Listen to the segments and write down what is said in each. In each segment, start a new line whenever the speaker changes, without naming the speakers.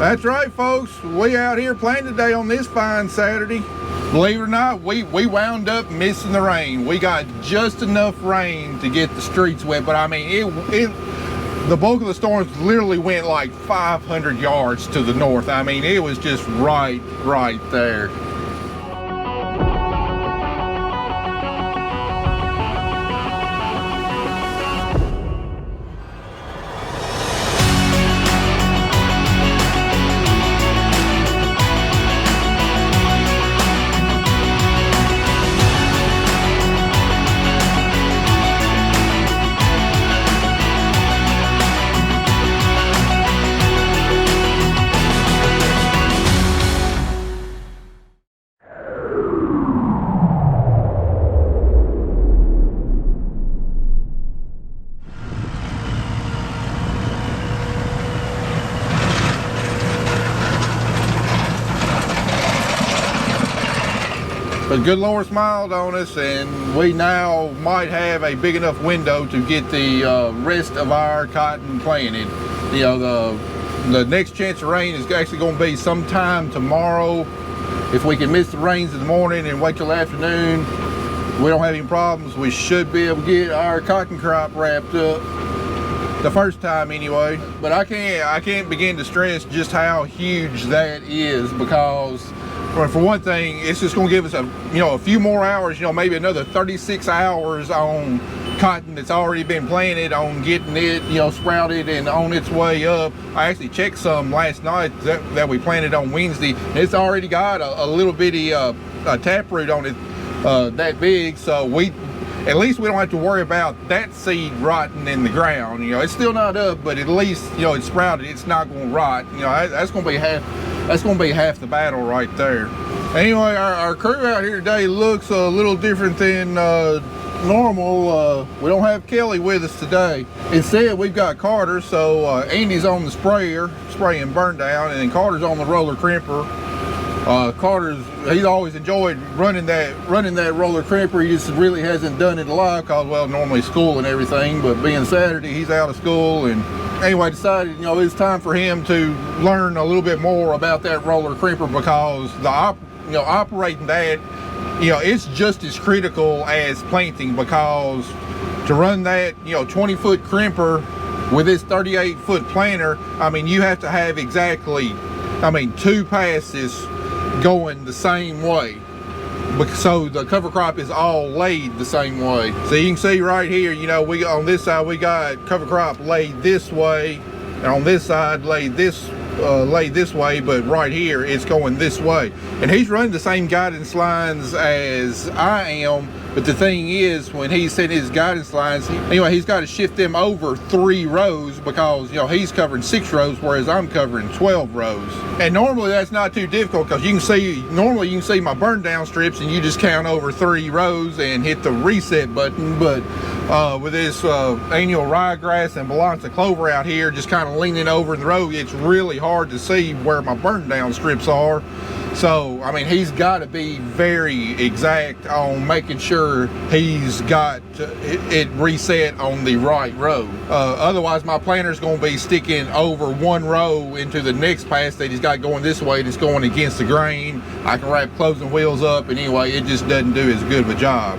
That's right, folks. We out here playing today on this fine Saturday. Believe it or not, we wound up missing the rain. We got just enough rain to get the streets wet, but I mean, the bulk of the storms literally went like 500 yards to the north. I mean, it was just right there. But good Lord smiled on us, and we now might have a big enough window to get the rest of our cotton planted. You know, the next chance of rain is actually going to be sometime tomorrow. If we can miss the rains in the morning and wait till the afternoon, we don't have any problems. We should be able to get our cotton crop wrapped up the first time anyway. But I can't begin to stress just how huge that is, because for one thing, it's just going to give us a few more hours, maybe another 36 hours on cotton that's already been planted, on getting it, sprouted and on its way up. I actually checked some last night that we planted on Wednesday. It's already got a little bitty taproot on it that big, so at least we don't have to worry about that seed rotting in the ground. It's still not up, but at least it's sprouted. It's not going to rot. That's going to be half the battle right there. Anyway, our crew out here today looks a little different than normal. We don't have Kelly with us today. Instead, we've got Carter. So Andy's on the sprayer spraying burn down, and then Carter's on the roller crimper. He's always enjoyed running that roller crimper. He just really hasn't done it a lot because, well, normally school and everything, but being Saturday, he's out of school, and anyway, decided, it's time for him to learn a little bit more about that roller crimper, because operating that, it's just as critical as planting, because to run that, 20-foot crimper with this 38-foot planter, I mean, you have to have exactly, 2 passes going the same way, so the cover crop is all laid the same way. So you can see right here, we on this side we got cover crop laid this way, and on this side laid this way, but right here it's going this way. And he's running the same guidance lines as I am, but the thing is, when he's setting his guidance lines, he's got to shift them over 3 rows, because he's covering 6 rows, whereas I'm covering 12 rows. And normally that's not too difficult, because you can see my burn down strips, and you just count over 3 rows and hit the reset button. But with this annual ryegrass and balanza clover out here just kind of leaning over in the row, it's really hard to see where my burn down strips are. So he's got to be very exact on making sure he's got it reset on the right row. Otherwise my planter's going to be sticking over 1 row into the next pass that he's got going this way, that's going against the grain. I can wrap closing wheels up, and anyway, it just doesn't do as good of a job.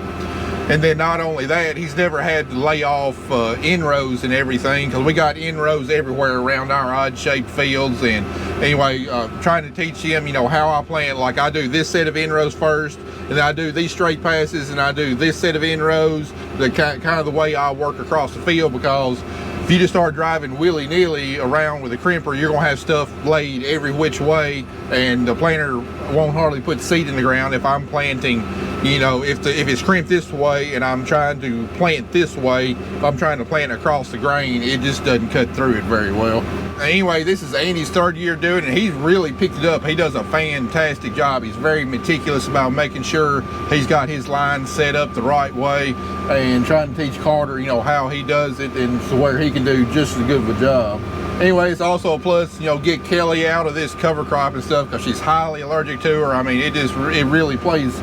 And then not only that, he's never had to lay off in-rows and everything, because we got in-rows everywhere around our odd-shaped fields. And anyway, trying to teach him, how I plant. Like, I do this set of in-rows first, and then I do these straight passes, and I do this set of in-rows, the kind of the way I work across the field. Because if you just start driving willy-nilly around with a crimper, you're going to have stuff laid every which way, and the planter won't hardly put seed in the ground. If I'm planting, if it's crimped this way and I'm trying to plant this way, if I'm trying to plant across the grain, it just doesn't cut through it very well. Anyway, this is Andy's 3rd year doing it, and he's really picked it up. He does a fantastic job. He's very meticulous about making sure he's got his line set up the right way, and trying to teach Carter, how he does it, and so where he can do just as good of a job. Anyway, it's also a plus, get Kelly out of this cover crop and stuff, because she's highly allergic to her. It really plays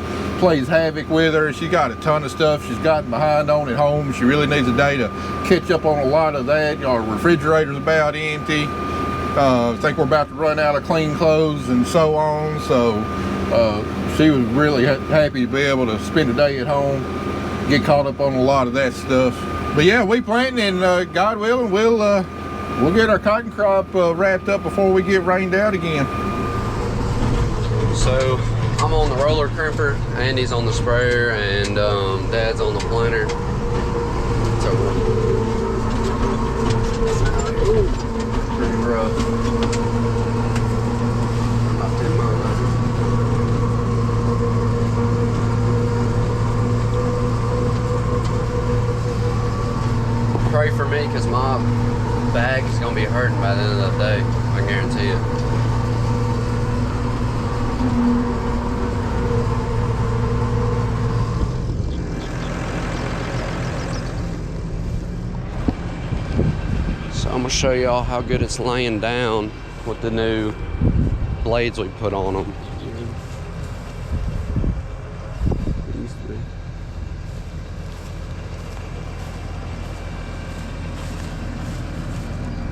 havoc with her. She's got a ton of stuff she's gotten behind on at home. She really needs a day to catch up on a lot of that. Our refrigerator's about empty. I think we're about to run out of clean clothes and so on. So she was really happy to be able to spend a day at home, get caught up on a lot of that stuff. But yeah, we planting, and God willing, we'll get our cotton crop wrapped up before we get rained out again.
So I'm on the roller crimper, Andy's on the sprayer, and Dad's on the planter. So pretty rough. About 10 miles. Pray for me, because my back is going to be hurting by the end of the day. I guarantee it. So I'm gonna show y'all how good it's laying down with the new blades we put on them.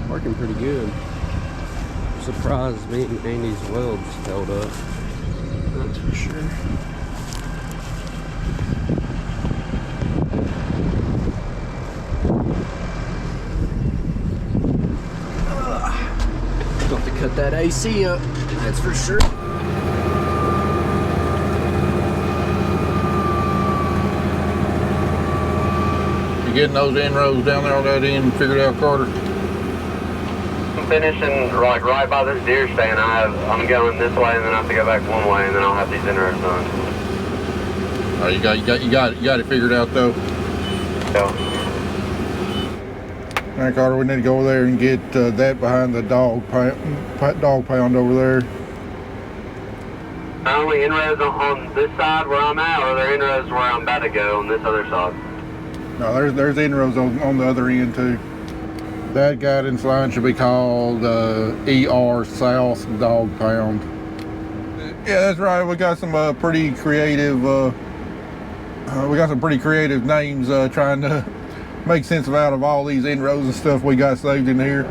Working pretty good. I'm surprised me and Andy's welds held up. That's for sure. Got to cut that AC up, that's for sure.
You getting those inroads down there on that end figured out, Carter?
I'm finishing like right by this deer stand. I'm going this way, and then I have to go back one way, and then I'll have these inroads done.
Oh, you got it figured out though.
Yeah.
All right, Carter, we need to go over there and get that behind the dog pound over there.
Not only inroads on this side where I'm at, or are there inroads where I'm about to go on this other side?
No, there's inroads on the other end too. That guidance line should be called ER South Dog Pound. Yeah, that's right. We got some pretty creative. We got some pretty creative names trying to make sense of out of all these inroads and stuff we got saved in here.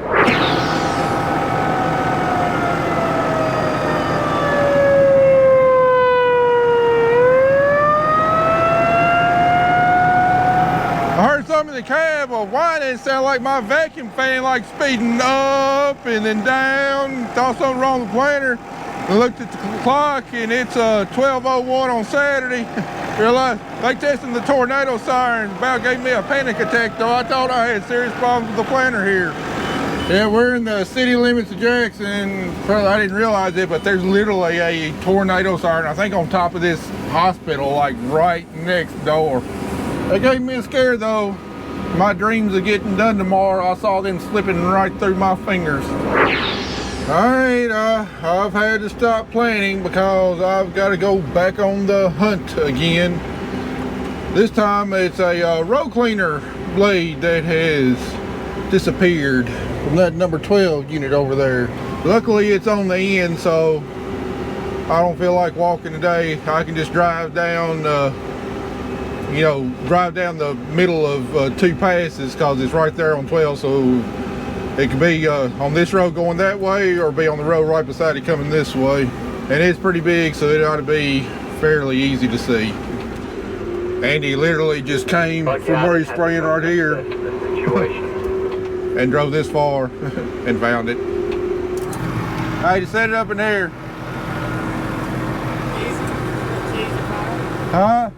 I heard some of the cab whining. It sounded like my vacuum fan like speeding up and then down. Thought something wrong with the planter. I looked at the clock and it's 12:01 on Saturday. Realized they testing the tornado sirens. About gave me a panic attack though. I thought I had serious problems with the planter here. Yeah, we're in the city limits of Jackson. Probably I didn't realize it, but there's literally a tornado siren, I think on top of this hospital, like right next door. They gave me a scare though. My dreams of getting done tomorrow, I saw them slipping right through my fingers. Alright, I've had to stop planning because I've got to go back on the hunt again. This time it's a road cleaner blade that has disappeared from that number 12 unit over there. Luckily it's on the end, so I don't feel like walking today. I can just drive down drive down the middle of two passes because it's right there on 12, so it could be on this road going that way or be on the road right beside it coming this way. And it's pretty big, so it ought to be fairly easy to see. Andy literally just came from where he's spraying right here and drove this far and found it. I just set it up in there. Huh?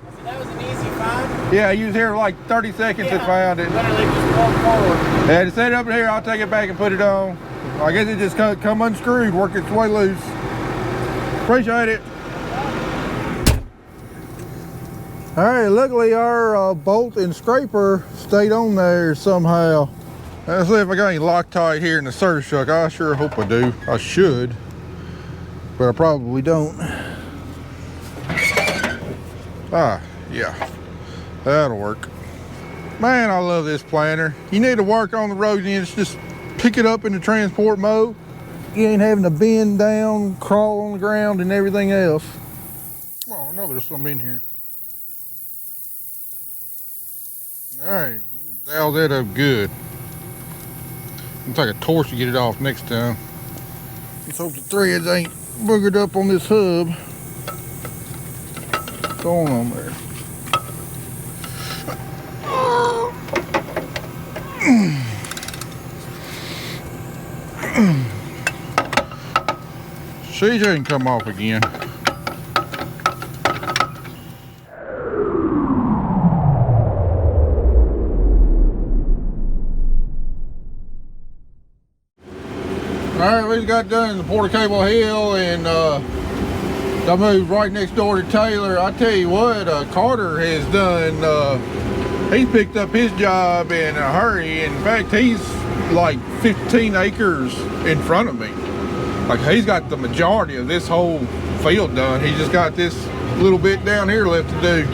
Yeah, you was here like 30 seconds and found it. Yeah, to set it up in here, I'll take it back and put it on. I guess it just come unscrewed, work its way loose. Appreciate it. All right, luckily our bolt and scraper stayed on there somehow. Let's see if I got any Loctite here in the service truck. I sure hope I do. I should, but I probably don't. Ah, yeah. That'll work. Man, I love this planter. You need to work on the road and just pick it up in the transport mode. You ain't having to bend down, crawl on the ground and everything else. Oh, I know there's some in here. All right, dial that up good. It's like a torch to get it off next time. Let's hope the threads ain't boogered up on this hub. What's going on there? CJ can come off again. Alright, we just got done in the Porter Cable Hill, and I moved right next door to Taylor. I tell you what, Carter has done, he's picked up his job in a hurry. In fact, he's like 15 acres in front of me. Like, he's got the majority of this whole field done. He just got this little bit down here left to do.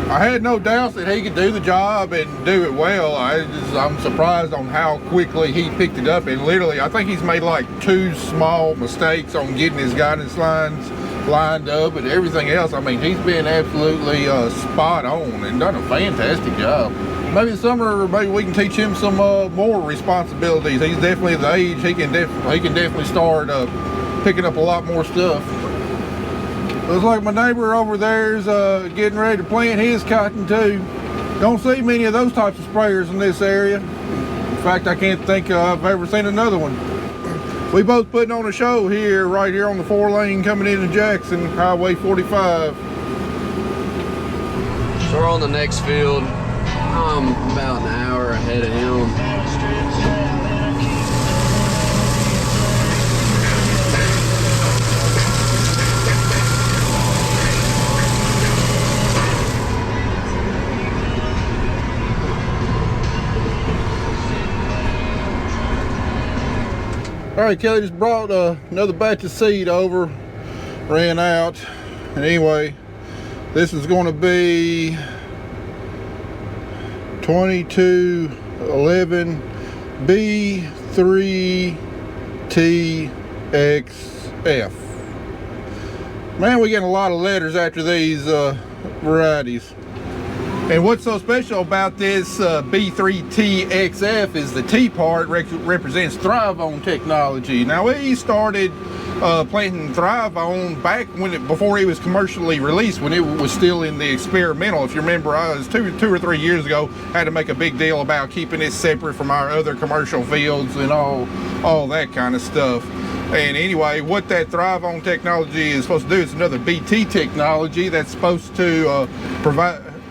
I had no doubts that he could do the job and do it well. I'm surprised on how quickly he picked it up, and literally I think he's made like 2 small mistakes on getting his guidance lines lined up, but everything else, I mean, he's been absolutely spot on and done a fantastic job. Maybe this summer, maybe we can teach him some more responsibilities. He's definitely the age he can definitely start picking up a lot more stuff. Looks like my neighbor over there is getting ready to plant his cotton too. Don't see many of those types of sprayers in this area. In fact, I can't think I've ever seen another one. We both putting on a show here, right here on the 4-lane coming into Jackson, Highway 45.
So we're on the next field. I'm about an hour ahead of him.
All right, Kelly just brought another batch of seed over, ran out. And anyway, this is going to be 2211 B3TXF. Man, we're getting a lot of letters after these varieties. And what's so special about this B3TXF is the T part represents Thrive-On technology. Now, we started planting Thrive-On back before it was commercially released, when it was still in the experimental. If you remember, I was two or 3 years ago, had to make a big deal about keeping it separate from our other commercial fields and all that kind of stuff. And anyway, what that Thrive-On technology is supposed to do is another BT technology that's supposed to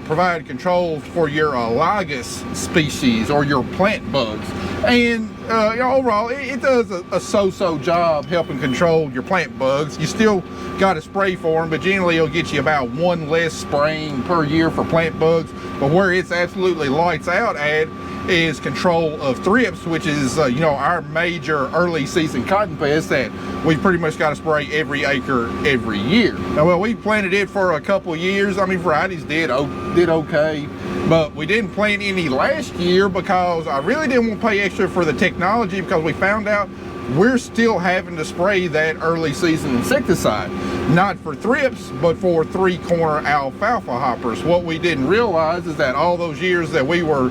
provide control for your allergic species or your plant bugs. And overall, it does a so-so job helping control your plant bugs. You still got to spray for them, but generally it'll get you about 1 less spraying per year for plant bugs. But where it's absolutely lights out at is control of thrips, which is our major early season cotton pest that we pretty much got to spray every acre every year. Now, well, we planted it for a couple years. I mean, varieties did okay, but we didn't plant any last year because I really didn't want to pay extra for the technology, because we found out we're still having to spray that early season insecticide, not for thrips, but for 3-corner alfalfa hoppers. What we didn't realize is that all those years that we were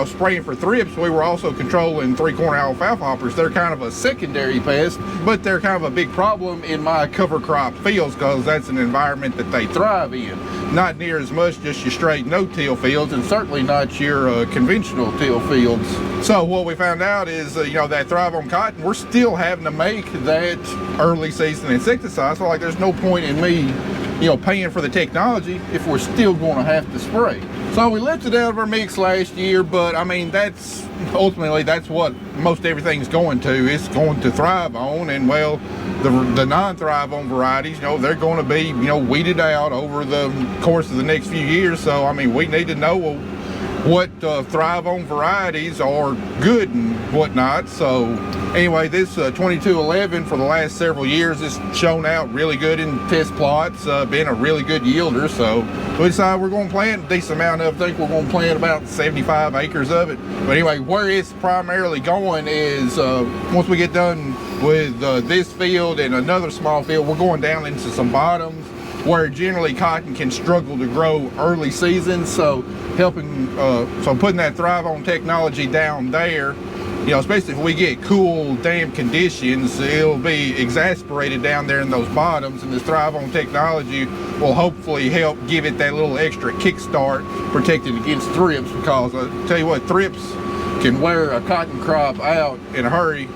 spraying for thrips, we were also controlling 3-corner alfalfa hoppers. They're kind of a secondary pest, but they're kind of a big problem in my cover crop fields, because that's an environment that they thrive in. Not near as much just your straight no-till fields, and certainly not your conventional till fields. So what we found out is that Thrive-On cotton, we're still having to make that early season insecticide. So like, there's no point in me paying for the technology if we're still going to have to spray. So we left it out of our mix last year, but I mean, that's what most everything's going to. It's going to Thrive-On, and well, the non-Thrive-On varieties, they're going to be weeded out over the course of the next few years. So I mean, we need to know what Thrive-On varieties are good and whatnot. So anyway, this 2211 for the last several years has shown out really good in test plots, been a really good yielder. So we decided we're going to plant a decent amount of it. I think we're going to plant about 75 acres of it. But anyway, where it's primarily going is once we get done with this field and another small field, we're going down into some bottoms where generally cotton can struggle to grow early season. So putting that Thrive-On technology down there you know, especially if we get cool, damp conditions, it'll be exasperated down there in those bottoms, and this Thrive On technology will hopefully help give it that little extra kickstart, protected against thrips, because I tell you what, thrips can wear a cotton crop out in a hurry,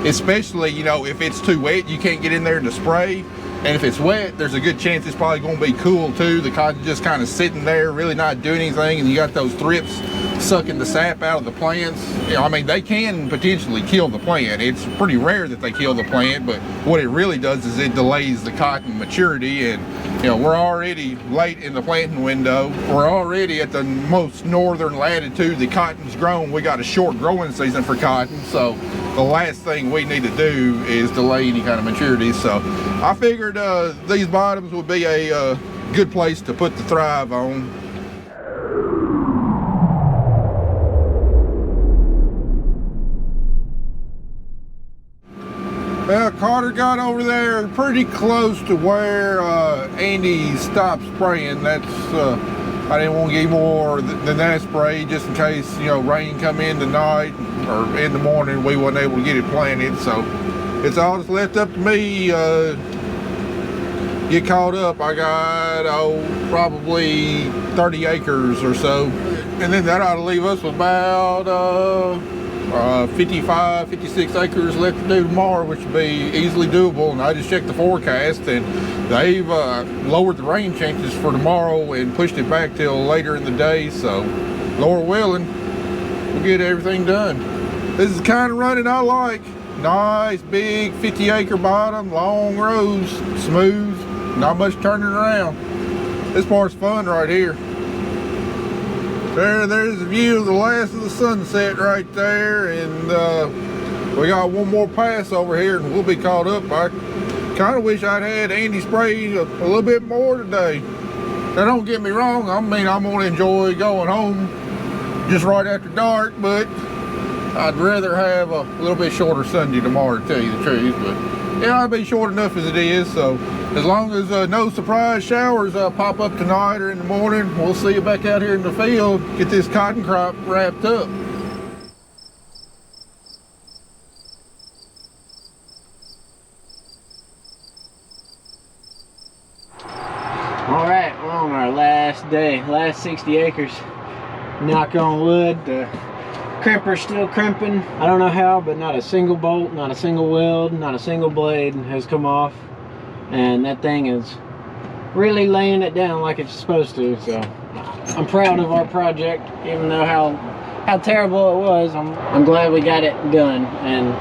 especially, you know, if it's too wet, you can't get in there to spray. And if it's wet, there's a good chance it's probably going to be cool too. The cotton's just kind of sitting there, really not doing anything, and you got those thrips sucking the sap out of the plants. You know, I mean, they can potentially kill the plant. It's pretty rare that they kill the plant, but what it really does is it delays the cotton maturity. And you know, we're already late in the planting window. We're already at the most northern latitude the cotton's grown. We got a short growing season for cotton, so the last thing we need to do is delay any kind of maturity. So I figured these bottoms would be a good place to put the Thrive On. Well, Carter got over there pretty close to where Andy stopped spraying. That's I didn't want to get more than that spray, just in case, you know, rain come in tonight or in the morning, we wasn't able to get it planted. So it's all that's left up to me. Get caught up. I got probably 30 acres or so, and then that ought to leave us with about 55, 56 acres left to do tomorrow, which would be easily doable. And I just checked the forecast, and they've lowered the rain chances for tomorrow and pushed it back till later in the day. So Lord willing, we'll get everything done. This is the kind of running I like. Nice big 50-acre bottom, long rows, smooth, not much turning around. This part's fun right here. There's a view of the last of the sunset right there, and we got one more pass over here and we'll be caught up. I kind of wish I'd had Andy spray a little bit more today. Now don't get me wrong, I mean, I'm gonna enjoy going home just right after dark, but I'd rather have a little bit shorter Sunday tomorrow, to tell you the truth. But yeah, I'll be short enough as it is, so as long as no surprise showers pop up tonight or in the morning, we'll see you back out here in the field, get this cotton crop wrapped up.
All right, we're on our last day, last 60 acres. Knock on wood, the crimper's still crimping. I don't know how, but not a single bolt, not a single weld, not a single blade has come off. And that thing is really laying it down like it's supposed to. So I'm proud of our project, even though how terrible it was. I'm glad we got it done and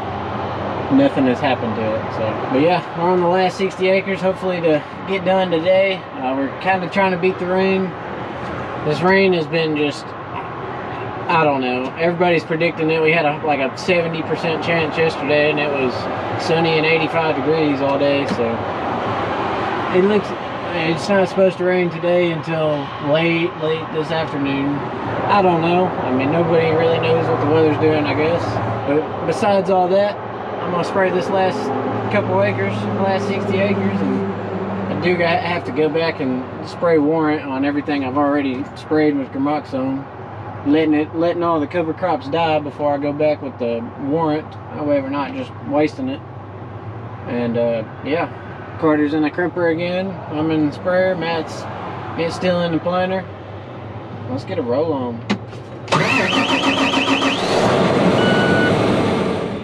nothing has happened to it. So, but yeah, we're on the last 60 acres, hopefully to get done today. We're kind of trying to beat the rain. This rain has been just, I don't know, everybody's predicting it. We had like a 70% chance yesterday, and it was sunny and 85 degrees all day. So it looks, it's not supposed to rain today until late this afternoon. I don't know. I mean, nobody really knows what the weather's doing, I guess. But besides all that, I'm gonna spray this last couple acres, last 60 acres, and I do have to go back and spray warrant on everything I've already sprayed with Gramoxone, letting all the cover crops die before I go back with the warrant. However, not just wasting it. And yeah, Carter's in the crimper again. I'm in the sprayer. Matt's still in the planter. Let's get a roll on.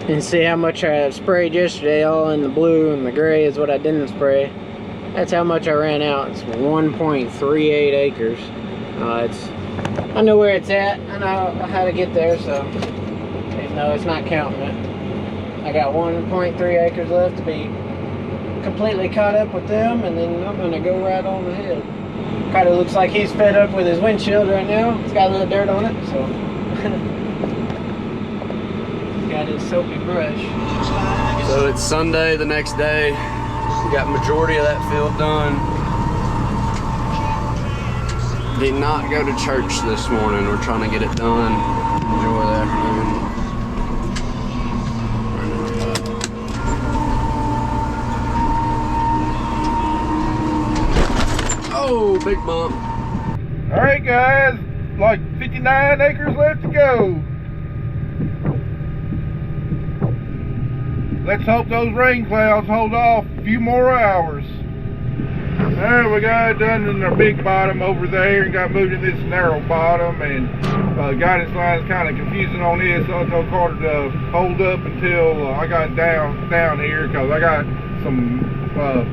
And see how much I sprayed yesterday. All in the blue and the gray is what I didn't spray. That's how much I ran out. It's 1.38 acres. I know where it's at. I know how to get there, so no, it's not counting it. I got 1.3 acres left to be completely caught up with them, and then I'm gonna go right on ahead. Kind of looks like he's fed up with his windshield right now. It's got a little dirt on it, so got his soapy brush.
So it's Sunday, the next day. We got majority of that field done. Did not go to church this morning. We're trying to get it done. Enjoy the afternoon. Oh, big bump.
All right, guys, like 59 acres left to go. let's hope those rain clouds hold off a few more hours. There we got it done in our big bottom over there and got moved in this narrow bottom, and guidance line is kind of confusing on this, so I told Carter to hold up until I got down here, because I got some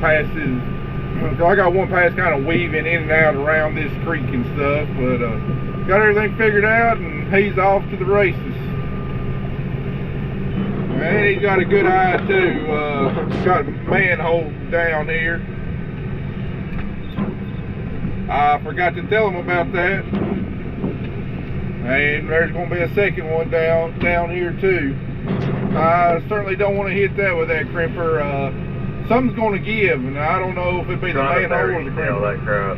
passes. I got one pass kind of weaving in and out around this creek and stuff, but got everything figured out, and he's off to the races. And he's got a good eye too. Got a manhole down here. I forgot to tell him about that. And there's going to be a second one down here too. I certainly don't want to hit that with that crimper. Something's going to give, and I don't know if it'd be the manhole or the crimper.
That crap.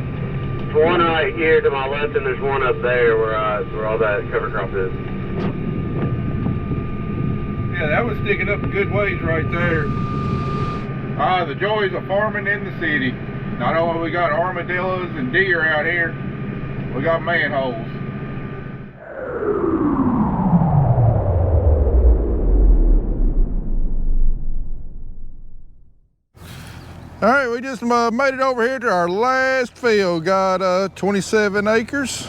There's one right here to my left, and there's one up there where all that cover crop is.
Yeah, that was sticking up a good ways right there. The joys of farming in the city. Not only we got armadillos and deer out here, we got manholes. All right, we just made it over here to our last field. Got 27 acres,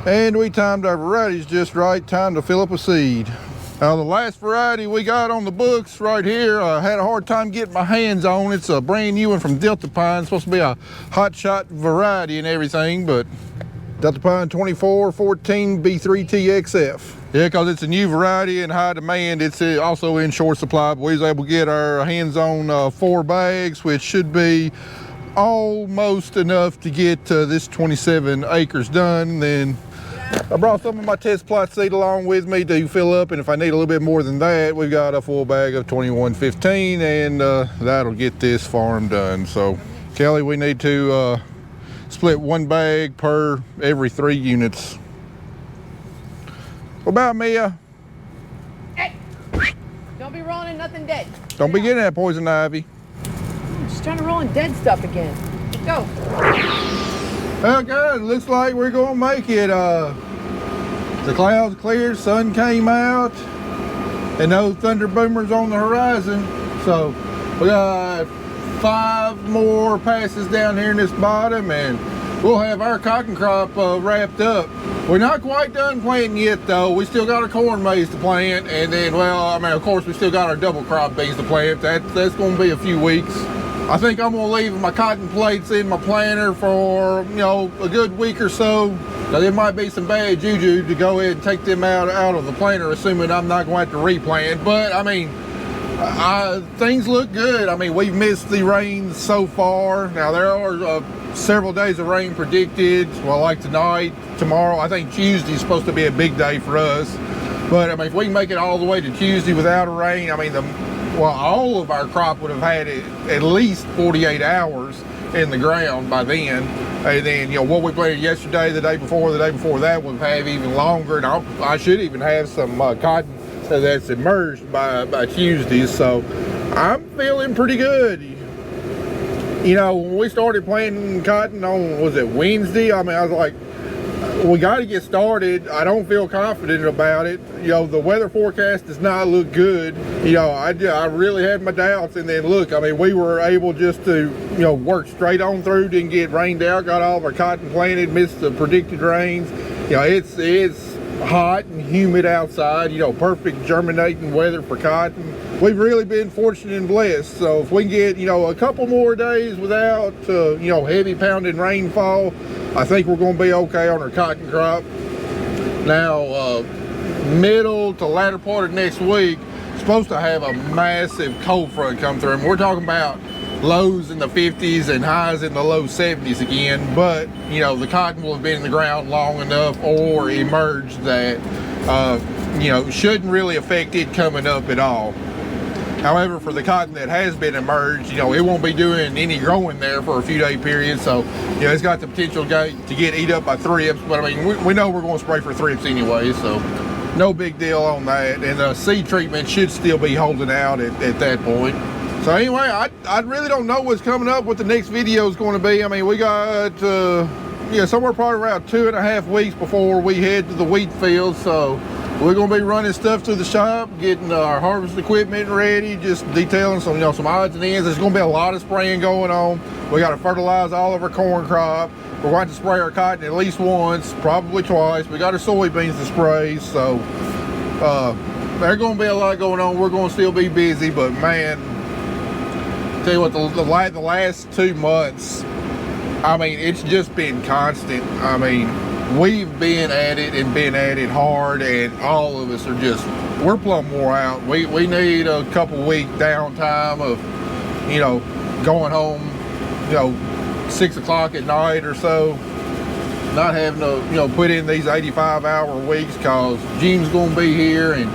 and we timed our varieties just right. Time to fill up a seed. The last variety we got on the books right here, I had a hard time getting my hands on. It's a brand new one from Delta Pine. It's supposed to be a hot shot variety and everything, but Delta Pine 2414 B3TXF. Yeah, because it's a new variety in high demand. It's also in short supply, but we was able to get our hands on 4 bags, which should be almost enough to get this 27 acres done. Then I brought some of my test plot seed along with me to fill up, and if I need a little bit more than that, we've got a full bag of 2115, and that'll get this farm done. So Kelly, we need to split 1 bag per every 3 units. What about Mia?
Hey! Don't be rolling in nothing dead.
Don't be getting that poison ivy.
I'm just trying to roll in dead stuff again. Let's go.
Well, guys, looks like we're gonna make it. The clouds cleared, sun came out, and no thunder boomers on the horizon. So we got 5 more passes down here in this bottom, and we'll have our cotton crop wrapped up. We're not quite done planting yet, though. We still got our corn maze to plant, and then, well, I mean, of course, we still got our double crop beans to plant. That's going to be a few weeks. I think I'm going to leave my cotton plates in my planter for, you know, a good week or so. Now, there might be some bad juju to go ahead and take them out of the planter, assuming I'm not going to have to replant. But, I mean, things look good. I mean, we've missed the rain so far. Now, there are several days of rain predicted. Well, like tonight, tomorrow. I think Tuesday's supposed to be a big day for us. But, I mean, if we can make it all the way to Tuesday without a rain, I mean, all of our crop would have had at least 48 hours in the ground by then. And then, you know, what we planted yesterday, the day before that would have even longer. And I should even have some cotton that's emerged by Tuesday. So I'm feeling pretty good. You know, when we started planting cotton on, was it Wednesday? I mean, I was like, we got to get started. I don't feel confident about it. You know, the weather forecast does not look good. You know, I really had my doubts, and then look, I mean, we were able just to, you know, work straight on through, didn't get rained out, got all of our cotton planted, missed the predicted rains. You know, it's hot and humid outside, you know, perfect germinating weather for cotton. We've really been fortunate and blessed. So if we can get, you know, a couple more days without, you know, heavy pounding rainfall, I think we're going to be okay on our cotton crop. Now, middle to latter part of next week, supposed to have a massive cold front come through. And we're talking about lows in the 50s and highs in the low 70s again. But, you know, the cotton will have been in the ground long enough or emerged that, you know, shouldn't really affect it coming up at all. However, for the cotton that has been emerged, you know, it won't be doing any growing there for a few day period. So, you know, it's got the potential to get eat up by thrips. But I mean, we know we're going to spray for thrips anyway, so no big deal on that. And the seed treatment should still be holding out at that point. So anyway, I really don't know what's coming up, what the next video is going to be. I mean, we got, yeah, somewhere probably around 2.5 weeks before we head to the wheat field. So We're gonna be running stuff to the shop, getting our harvest equipment ready, just detailing some, some odds and ends. There's gonna be a lot of spraying going on. We gotta fertilize all of our corn crop. We're going to spray our cotton at least once, probably twice. We got our soybeans to spray, so there's gonna be a lot going on. We're gonna still be busy, but man, tell you what, the last 2 months, I mean, it's just been constant. I mean, we've been at it and been at it hard, and all of us are just, we're plumb wore out. We need a couple week downtime of, going home, 6 o'clock at night or so, not having to, put in these 85-hour weeks, because June's gonna be here, and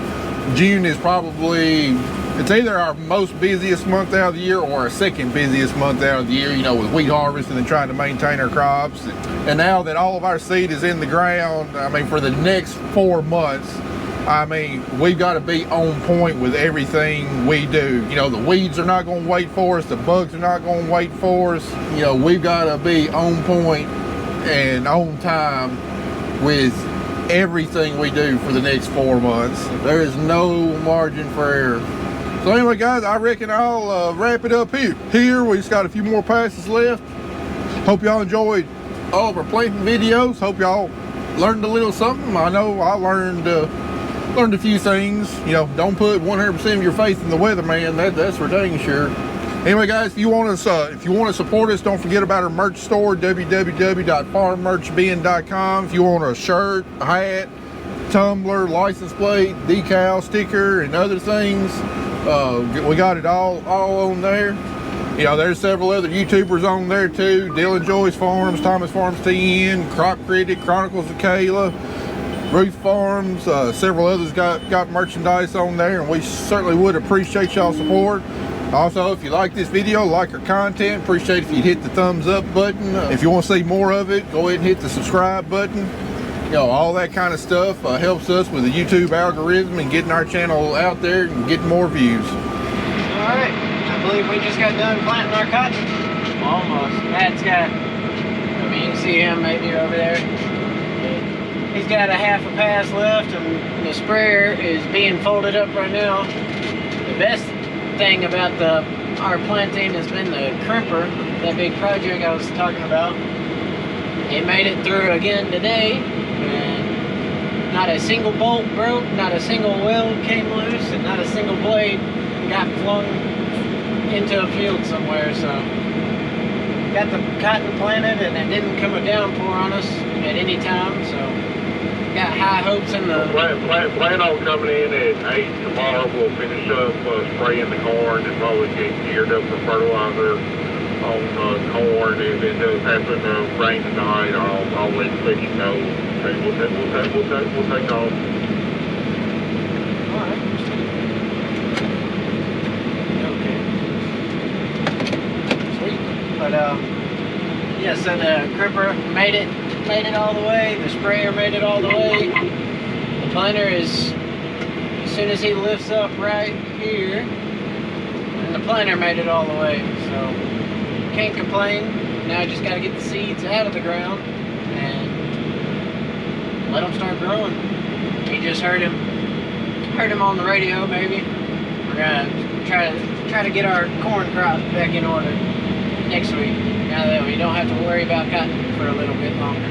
June is probably, it's either our most busiest month out of the year or our second busiest month out of the year, with wheat harvesting and trying to maintain our crops. And now that all of our seed is in the ground, I mean, for the next 4 months, I mean, we've got to be on point with everything we do. The weeds are not going to wait for us. The bugs are not going to wait for us. We've got to be on point and on time with everything we do for the next 4 months. There is no margin for error. So anyway, guys, I reckon I'll wrap it up here. We just got a few more passes left. Hope y'all enjoyed all of our planting videos. Hope y'all learned a little something. I know I learned a few things. Don't put 100% of your faith in the weatherman. That's for dang sure. Anyway, guys, if you want to support us, don't forget about our merch store, www.farmmerchbin.com. If you want a shirt, a hat, tumbler, license plate, decal, sticker, and other things, we got it all on there. There's several other YouTubers on there too. Dylan Joyce Farms, Thomas Farms TN, Crop Critic, Chronicles of Kayla, Ruth Farms, several others got merchandise on there, and we certainly would appreciate y'all's support. Also, if you like this video, like our content, appreciate if you'd hit the thumbs up button. If you want to see more of it, go ahead and hit the subscribe button. All that kind of stuff helps us with the YouTube algorithm and getting our channel out there and getting more views.
All right, I believe we just got done planting our cotton. Almost. Matt's got, you can see him maybe over there. He's got a half a pass left, and the sprayer is being folded up right now. The best thing about our planting has been the crimper, that big project I was talking about. It made it through again today, and not a single bolt broke, not a single weld came loose, and not a single blade got flung into a field somewhere. So got the cotton planted, and it didn't come a downpour on us at any time, so got high hopes in the...
Plan on coming in at 8 tomorrow. We'll finish up spraying the corn and probably get geared up for fertilizer on corn. If it does happen to rain tonight, I'll let you know. We'll take off.
Alright. Okay. Sweet. But yeah, so the crimper made it all the way. The sprayer made it all the way. The planter is, as soon as he lifts up right here, and the planter made it all the way. So can't complain. Now I just got to get the seeds out of the ground and let them start growing. You just heard him on the radio. Maybe we're gonna try to get our corn crop back in order next week. Now that we don't have to worry about cotton for a little bit longer.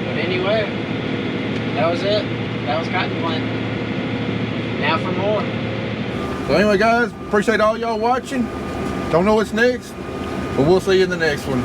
But anyway, that was it. That was cotton planting. Now for more.
So anyway, guys, appreciate all y'all watching. Don't know what's next, but we'll see you in the next one.